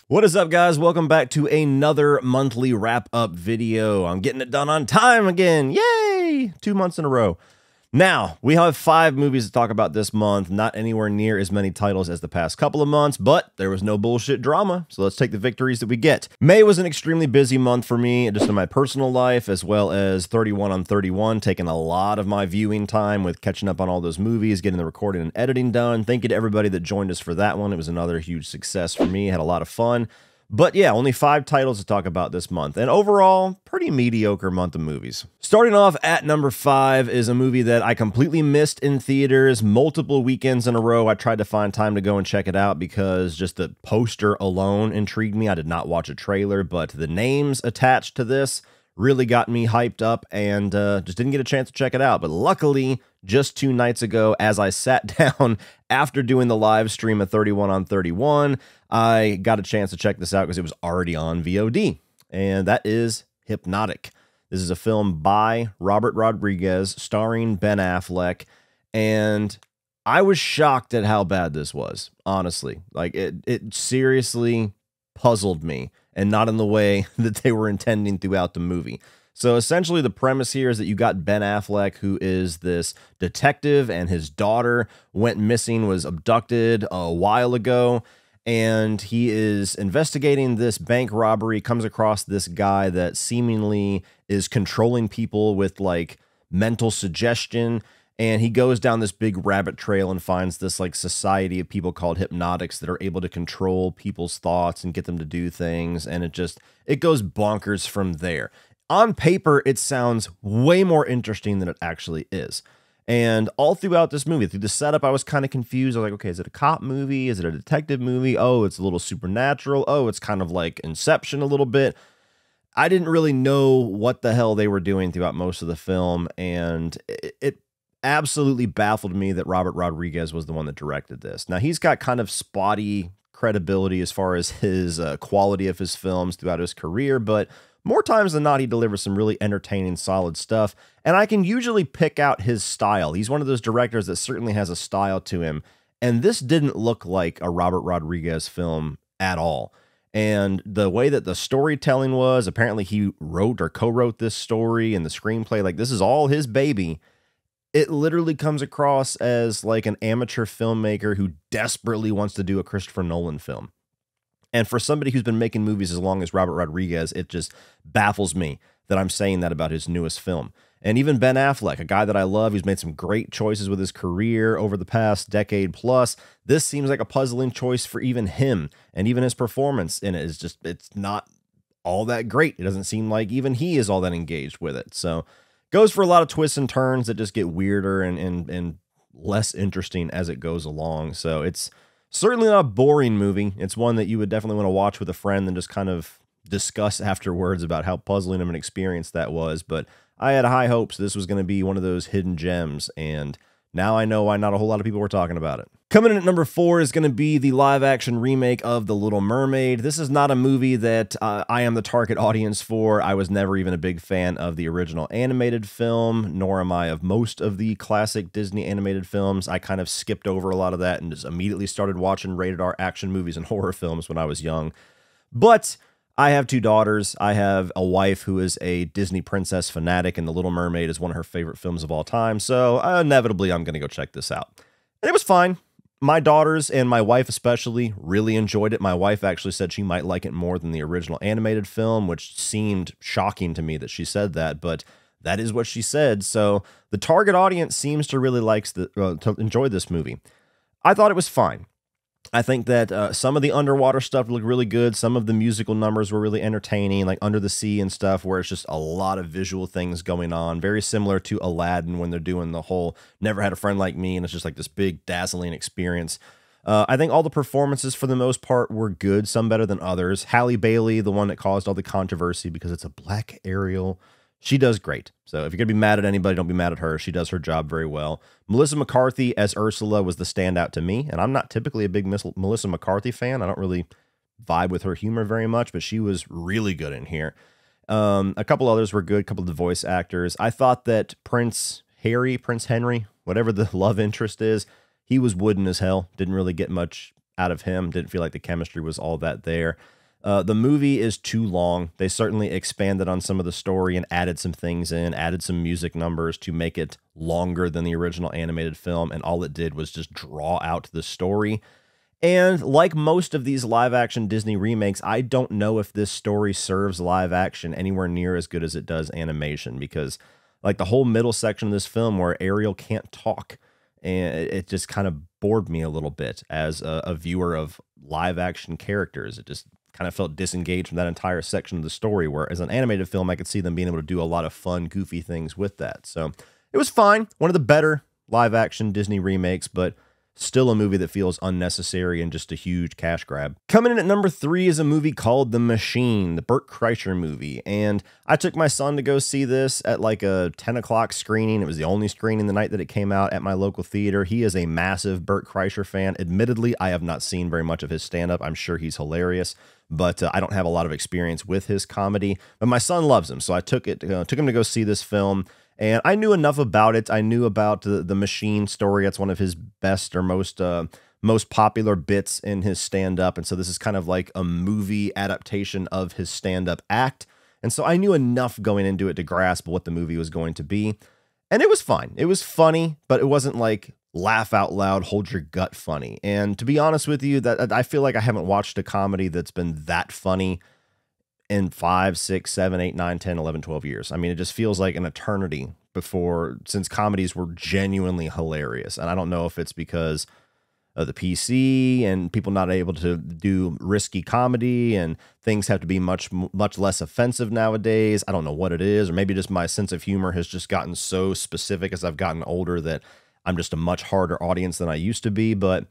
What is up, guys? Welcome back to another monthly wrap-up video. I'm getting it done on time again. Yay! 2 months in a row. Now, we have 5 movies to talk about this month. Not anywhere near as many titles as the past couple of months, but there was no bullshit drama, so let's take the victories that we get. May was an extremely busy month for me, just in my personal life, as well as 31 on 31, taking a lot of my viewing time with catching up on all those movies, getting the recording and editing done. Thank you to everybody that joined us for that one. It was another huge success for me. Had a lot of fun. But yeah, only 5 titles to talk about this month, and overall, pretty mediocre month of movies. Starting off at number 5 is a movie that I completely missed in theaters multiple weekends in a row. I tried to find time to go and check it out because just the poster alone intrigued me. I did not watch a trailer, but the names attached to this really got me hyped up and just didn't get a chance to check it out. But luckily, just 2 nights ago, as I sat down after doing the live stream of 31 on 31, I got a chance to check this out because it was already on VOD. And that is Hypnotic. This is a film by Robert Rodriguez, starring Ben Affleck. And I was shocked at how bad this was, honestly. Like, it seriously puzzled me, and not in the way that they were intending throughout the movie. So essentially the premise here is that you got Ben Affleck, who is this detective, and his daughter went missing, was abducted a while ago, and he is investigating this bank robbery, comes across this guy that seemingly is controlling people with like mental suggestion. And he goes down this big rabbit trail and finds this like society of people called Hypnotics that are able to control people's thoughts and get them to do things. And it goes bonkers from there. On paper, it sounds way more interesting than it actually is. And all throughout this movie, through the setup, I was kind of confused. I was like, okay, is it a cop movie? Is it a detective movie? Oh, it's a little supernatural. Oh, it's kind of like Inception a little bit. I didn't really know what the hell they were doing throughout most of the film. And it absolutely baffled me that Robert Rodriguez was the one that directed this. Now, he's got kind of spotty credibility as far as his quality of his films throughout his career, but more times than not, he delivers some really entertaining, solid stuff, and I can usually pick out his style. He's one of those directors that certainly has a style to him, and this didn't look like a Robert Rodriguez film at all. And the way that the storytelling was, apparently he wrote or co-wrote this story and the screenplay, like this is all his baby. It literally comes across as like an amateur filmmaker who desperately wants to do a Christopher Nolan film. And for somebody who's been making movies as long as Robert Rodriguez, it just baffles me that I'm saying that about his newest film. And even Ben Affleck, a guy that I love, who's made some great choices with his career over the past decade plus, this seems like a puzzling choice for even him. And even his performance in it is just, it's not all that great. It doesn't seem like even he is all that engaged with it. So goes for a lot of twists and turns that just get weirder and less interesting as it goes along. So it's certainly not a boring movie. It's one that you would definitely want to watch with a friend and just kind of discuss afterwards about how puzzling of an experience that was. But I had high hopes this was going to be one of those hidden gems, and now I know why not a whole lot of people were talking about it. Coming in at number 4 is going to be the live-action remake of The Little Mermaid. This is not a movie that I am the target audience for. I was never even a big fan of the original animated film, nor am I of most of the classic Disney animated films. I kind of skipped over a lot of that and just immediately started watching rated R action movies and horror films when I was young. But I have 2 daughters. I have a wife who is a Disney princess fanatic, and The Little Mermaid is one of her favorite films of all time. So inevitably, I'm going to go check this out. And it was fine. My daughters and my wife especially really enjoyed it. My wife actually said she might like it more than the original animated film, which seemed shocking to me that she said that, but that is what she said. So the target audience seems to really to enjoy this movie. I thought it was fine. I think that some of the underwater stuff looked really good. Some of the musical numbers were really entertaining, like Under the Sea and stuff, where it's just a lot of visual things going on. Very similar to Aladdin when they're doing the whole Never Had a Friend Like Me, and it's just like this big, dazzling experience. I think all the performances, for the most part, were good, some better than others. Halle Bailey, the one that caused all the controversy because it's a black Ariel, she does great. So if you're going to be mad at anybody, don't be mad at her. She does her job very well. Melissa McCarthy as Ursula was the standout to me, and I'm not typically a big Melissa McCarthy fan. I don't really vibe with her humor very much, but she was really good in here. A couple others were good, a couple of the voice actors. I thought that Prince Henry, whatever the love interest is, he was wooden as hell. Didn't really get much out of him. Didn't feel like the chemistry was all that there. The movie is too long. They certainly expanded on some of the story and added some things in, added some music numbers to make it longer than the original animated film, and all it did was just draw out the story. And like most of these live action Disney remakes, I don't know if this story serves live action anywhere near as good as it does animation, because like the whole middle section of this film where Ariel can't talk, and it just kind of bored me a little bit as a viewer of live action characters. It just kind of felt disengaged from that entire section of the story, where as an animated film, I could see them being able to do a lot of fun, goofy things with that. So it was fine. One of the better live action Disney remakes, but still a movie that feels unnecessary and just a huge cash grab. Coming in at number 3 is a movie called The Machine, the Burt Kreischer movie. And I took my son to go see this at like a 10 o'clock screening. It was the only screening the night that it came out at my local theater. He is a massive Burt Kreischer fan. Admittedly, I have not seen very much of his stand-up. I'm sure he's hilarious, but I don't have a lot of experience with his comedy. But my son loves him, so I took him to go see this film. And I knew enough about it. I knew about the Machine story. That's one of his best or most popular bits in his stand-up. And so this is kind of like a movie adaptation of his stand-up act. And so I knew enough going into it to grasp what the movie was going to be. And it was fine. It was funny, but it wasn't like laugh out loud, hold your gut funny. And to be honest with you, that I feel like I haven't watched a comedy that's been that funny in 5, 6, 7, 8, 9, 10, 11, 12 years. I mean, it just feels like an eternity since comedies were genuinely hilarious. And I don't know if it's because of the PC and people not able to do risky comedy and things have to be much less offensive nowadays. I don't know what it is, or maybe just my sense of humor has just gotten so specific as I've gotten older that I'm just a much harder audience than I used to be. But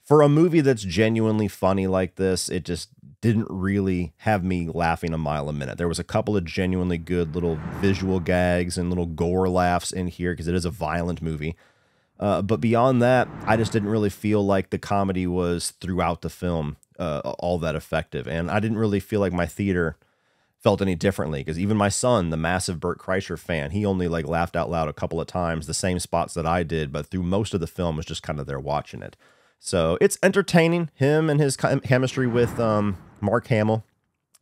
for a movie that's genuinely funny like this, it just didn't really have me laughing a mile a minute. There was a couple of genuinely good little visual gags and little gore laughs in here because it is a violent movie. But beyond that, I just didn't really feel like the comedy was throughout the film all that effective. And I didn't really feel like my theater felt any differently, because even my son, the massive Burt Kreischer fan, he only like laughed out loud a couple of times, the same spots that I did, but through most of the film was just kind of there watching it. So it's entertaining. Him and his chemistry with Mark Hamill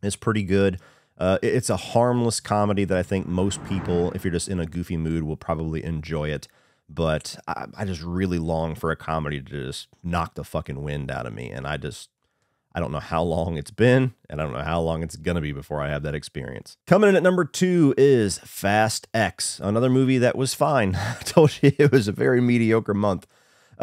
is pretty good. It's a harmless comedy that I think most people, if you're just in a goofy mood, will probably enjoy it. But I just really long for a comedy to just knock the fucking wind out of me. And I don't know how long it's been, and I don't know how long it's going to be before I have that experience. Coming in at number 2 is Fast X, another movie that was fine. I told you it was a very mediocre month.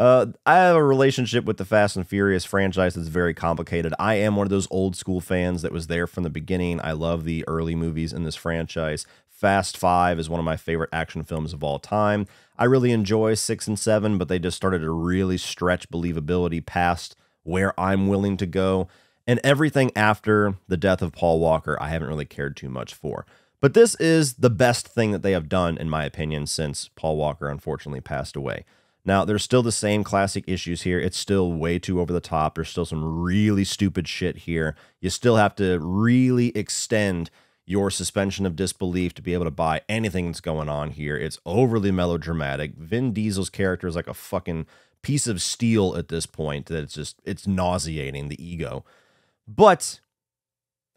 I have a relationship with the Fast and Furious franchise that's very complicated. I am one of those old school fans that was there from the beginning. I love the early movies in this franchise. Fast 5 is one of my favorite action films of all time. I really enjoy 6 and 7, but they just started to really stretch believability past where I'm willing to go. And everything after the death of Paul Walker, I haven't really cared too much for. But this is the best thing that they have done, in my opinion, since Paul Walker unfortunately passed away. Now, there's still the same classic issues here. It's still way too over the top. There's still some really stupid shit here. You still have to really extend your suspension of disbelief to be able to buy anything that's going on here. It's overly melodramatic. Vin Diesel's character is like a fucking piece of steel at this point that it's nauseating, the ego. But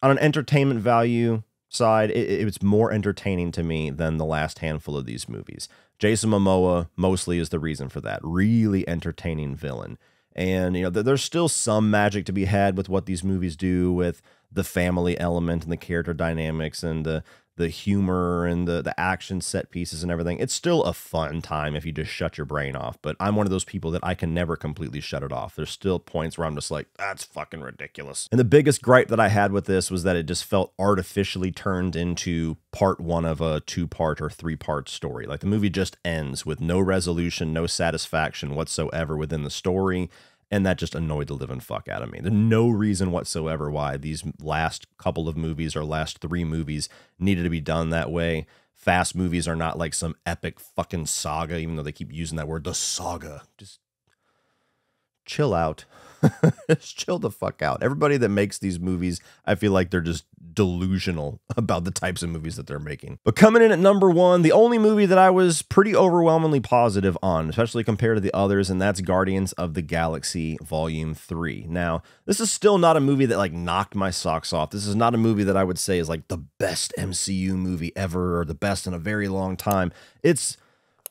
on an entertainment value side, it's more entertaining to me than the last handful of these movies. Jason Momoa mostly is the reason for that. Really entertaining villain. And, you know, there's still some magic to be had with what these movies do with the family element and the character dynamics and the humor and the action set pieces and everything. It's still a fun time if you just shut your brain off. But I'm one of those people that I can never completely shut it off. There's still points where I'm just like, that's fucking ridiculous. And the biggest gripe that I had with this was that it just felt artificially turned into part 1 of a 2-part or 3-part story. Like the movie just ends with no resolution, no satisfaction whatsoever within the story. And that just annoyed the living fuck out of me. There's no reason whatsoever why these last couple of movies or last 3 movies needed to be done that way. Fast movies are not like some epic fucking saga, even though they keep using that word, the saga. Just chill out. Just chill the fuck out. Everybody that makes these movies, I feel like they're just delusional about the types of movies that they're making. But coming in at number 1, the only movie that I was pretty overwhelmingly positive on, especially compared to the others, and that's Guardians of the Galaxy Volume 3. Now, this is still not a movie that like knocked my socks off. This is not a movie that I would say is like the best MCU movie ever or the best in a very long time. It's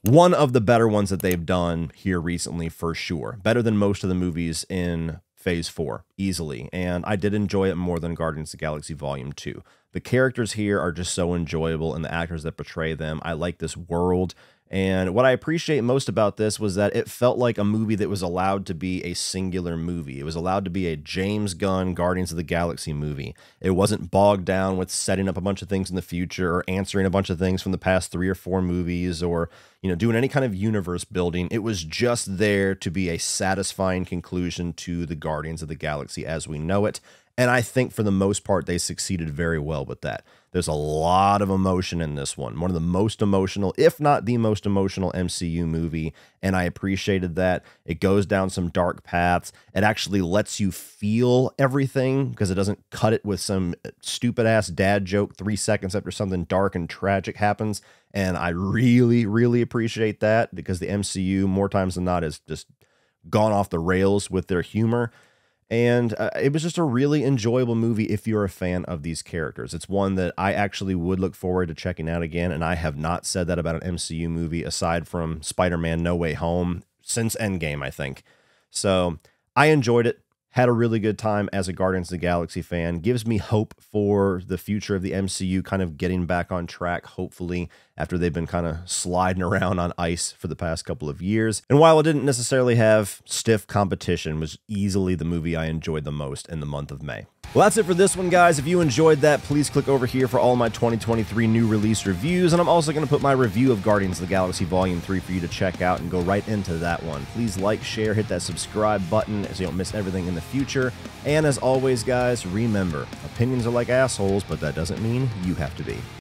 one of the better ones that they've done here recently for sure. Better than most of the movies in Phase 4, easily. And I did enjoy it more than Guardians of the Galaxy Volume 2. The characters here are just so enjoyable, and the actors that portray them. I like this world. And what I appreciate most about this was that it felt like a movie that was allowed to be a singular movie. It was allowed to be a James Gunn Guardians of the Galaxy movie. It wasn't bogged down with setting up a bunch of things in the future or answering a bunch of things from the past 3 or 4 movies or, doing any kind of universe building. It was just there to be a satisfying conclusion to the Guardians of the Galaxy as we know it. And I think for the most part, they succeeded very well with that. There's a lot of emotion in this one. One of the most emotional, if not the most emotional MCU movie. And I appreciated that. It goes down some dark paths. It actually lets you feel everything because it doesn't cut it with some stupid ass dad joke 3 seconds after something dark and tragic happens. And I really, really appreciate that because the MCU more times than not has just gone off the rails with their humor. And it was just a really enjoyable movie if you're a fan of these characters. It's one that I actually would look forward to checking out again, and I have not said that about an MCU movie aside from Spider-Man No Way Home since Endgame, I think. So I enjoyed it. Had a really good time as a Guardians of the Galaxy fan. Gives me hope for the future of the MCU kind of getting back on track, hopefully, after they've been kind of sliding around on ice for the past couple of years. And while it didn't necessarily have stiff competition, it was easily the movie I enjoyed the most in the month of May. Well, that's it for this one, guys. If you enjoyed that, please click over here for all my 2023 new release reviews. And I'm also going to put my review of Guardians of the Galaxy Volume 3 for you to check out and go right into that one. Please like, share, hit that subscribe button so you don't miss everything in the future. And as always, guys, remember, opinions are like assholes, but that doesn't mean you have to be.